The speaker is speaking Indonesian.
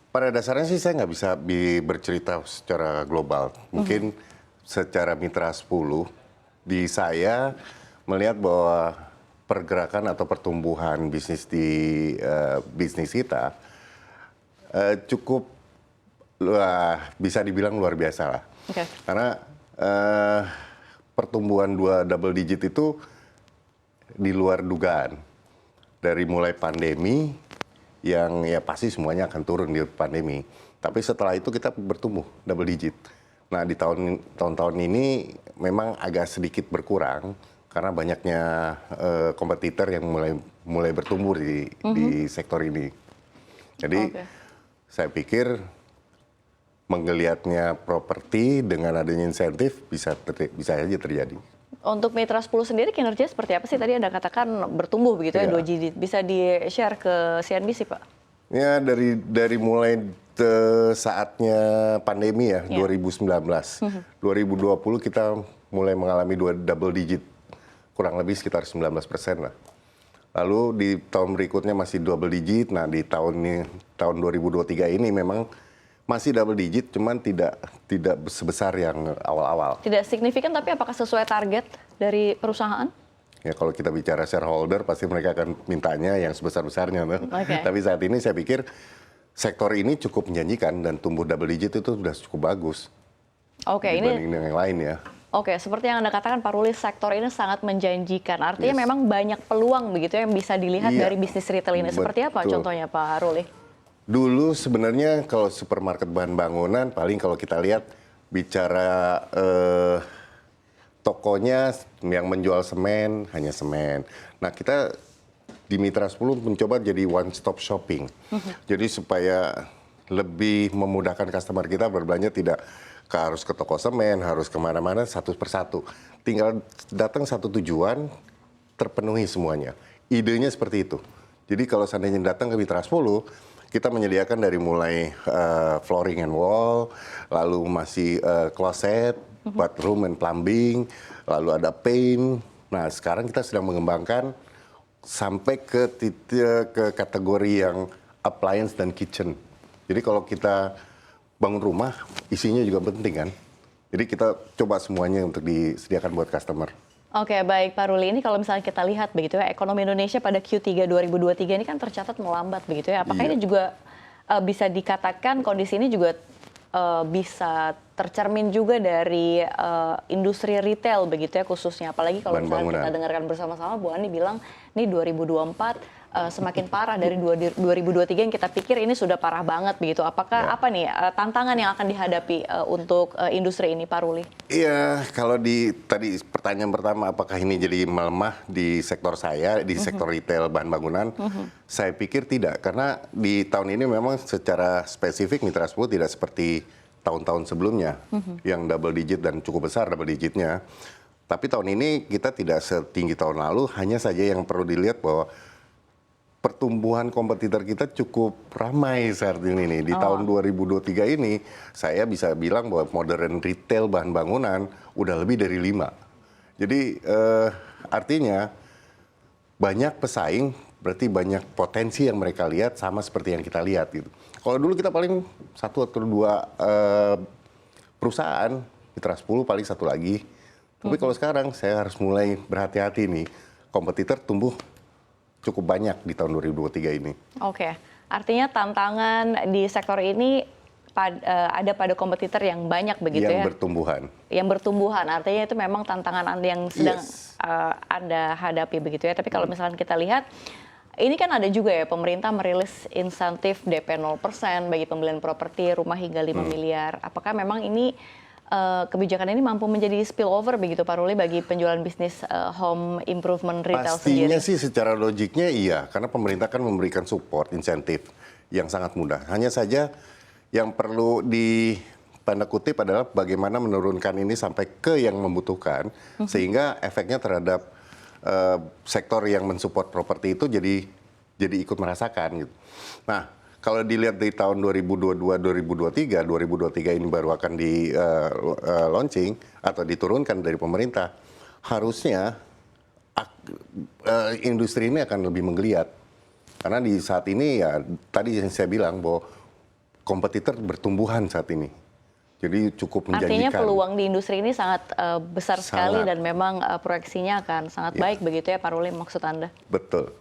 Pada dasarnya sih saya nggak bisa bercerita secara global. Mungkin secara mitra 10, di saya melihat bahwa pergerakan atau pertumbuhan bisnis di bisnis kita cukup bisa dibilang luar biasa lah. Oke. Karena pertumbuhan double digit itu di luar dugaan. Dari mulai pandemi yang ya pasti semuanya akan turun di pandemi. Tapi setelah itu kita bertumbuh double digit. Nah di tahun-tahun ini memang agak sedikit berkurang karena banyaknya kompetitor yang mulai bertumbuh di sektor ini. Jadi saya pikir menggeliatnya properti dengan adanya insentif bisa saja terjadi. Untuk Mitra 10 sendiri kinerja seperti apa sih? Tadi Anda katakan bertumbuh begitu ya, 2 digit. Bisa di-share ke CNBC, Pak? Ya, dari mulai saatnya pandemi ya, 2019. 2020 kita mulai mengalami double digit, kurang lebih sekitar 19% lah. Lalu di tahun berikutnya masih double digit, nah di tahun 2023 ini memang masih double digit, cuman tidak sebesar yang awal-awal. Tidak signifikan, tapi apakah sesuai target dari perusahaan? Ya kalau kita bicara shareholder, pasti mereka akan mintanya yang sebesar-besarnya. Okay. Tapi saat ini saya pikir sektor ini cukup menjanjikan dan tumbuh double digit itu sudah cukup bagus. Dibanding dengan yang lain ya. Oke, seperti yang Anda katakan Pak Ruli, sektor ini sangat menjanjikan. Artinya memang banyak peluang begitu yang bisa dilihat dari bisnis retail ini. Seperti apa contohnya Pak Ruli? Dulu sebenarnya kalau supermarket bahan bangunan, paling kalau kita lihat bicara tokonya yang menjual semen, hanya semen. Nah kita di Mitra 10 mencoba jadi one stop shopping. Jadi supaya lebih memudahkan customer kita berbelanja tidak harus ke toko semen, harus kemana-mana satu persatu. Tinggal datang satu tujuan, terpenuhi semuanya. Idenya seperti itu. Jadi kalau seandainya datang ke Mitra 10, kita menyediakan dari mulai flooring and wall, lalu masih closet, bathroom and plumbing, lalu ada paint. Nah sekarang kita sedang mengembangkan sampai ke kategori yang appliance dan kitchen. Jadi kalau kita bangun rumah, isinya juga penting kan. Jadi kita coba semuanya untuk disediakan buat customer. Oke, baik Pak Ruli, ini kalau misalnya kita lihat begitu ya, ekonomi Indonesia pada Q3 2023 ini kan tercatat melambat begitu ya. Apakah ini juga bisa dikatakan kondisi ini juga bisa tercermin juga dari industri retail begitu ya khususnya, apalagi kalau misalnya kita dengarkan bersama-sama Bu Ani bilang nih 2024 semakin parah dari 2023 yang kita pikir ini sudah parah banget begitu. Apakah apa nih tantangan yang akan dihadapi untuk industri ini Pak Ruli? Iya, kalau tadi pertanyaan pertama apakah ini jadi melemah di sektor saya, di sektor retail bahan bangunan, saya pikir tidak. Karena di tahun ini memang secara spesifik Mitra 10 tidak seperti tahun-tahun sebelumnya yang double digit dan cukup besar double digitnya. Tapi tahun ini kita tidak setinggi tahun lalu, hanya saja yang perlu dilihat bahwa pertumbuhan kompetitor kita cukup ramai saat ini nih. Di tahun 2023 ini, saya bisa bilang bahwa modern retail bahan bangunan udah lebih dari 5. Jadi artinya banyak pesaing, berarti banyak potensi yang mereka lihat sama seperti yang kita lihat gitu. Kalau dulu kita paling 1 atau 2 perusahaan, Mitra 10 paling 1 lagi. Tapi kalau sekarang saya harus mulai berhati-hati nih, kompetitor tumbuh cukup banyak di tahun 2023 ini. Oke, artinya tantangan di sektor ini ada pada kompetitor yang banyak begitu ya? Yang bertumbuhan, artinya itu memang tantangan yang sedang Anda hadapi begitu ya. Tapi kalau misalnya kita lihat, ini kan ada juga ya pemerintah merilis insentif DP 0% bagi pembelian properti rumah hingga 5 miliar. Apakah memang ini kebijakan ini mampu menjadi spillover begitu Pak Ruli bagi penjualan bisnis home improvement retail sendiri? Pastinya sih secara logiknya iya, karena pemerintah kan memberikan support, insentif yang sangat mudah. Hanya saja yang perlu tanda kutip adalah bagaimana menurunkan ini sampai ke yang membutuhkan, sehingga efeknya terhadap sektor yang mensupport properti itu jadi ikut merasakan gitu. Nah, kalau dilihat dari tahun 2022-2023 ini baru akan di launching atau diturunkan dari pemerintah, harusnya industri ini akan lebih menggeliat. Karena di saat ini ya tadi yang saya bilang bahwa kompetitor bertumbuhan saat ini. Jadi cukup menjanjikan. Artinya peluang di industri ini sangat besar sekali Sangat. dan memang proyeksinya akan sangat baik begitu ya Pak Ruli maksud Anda? Betul.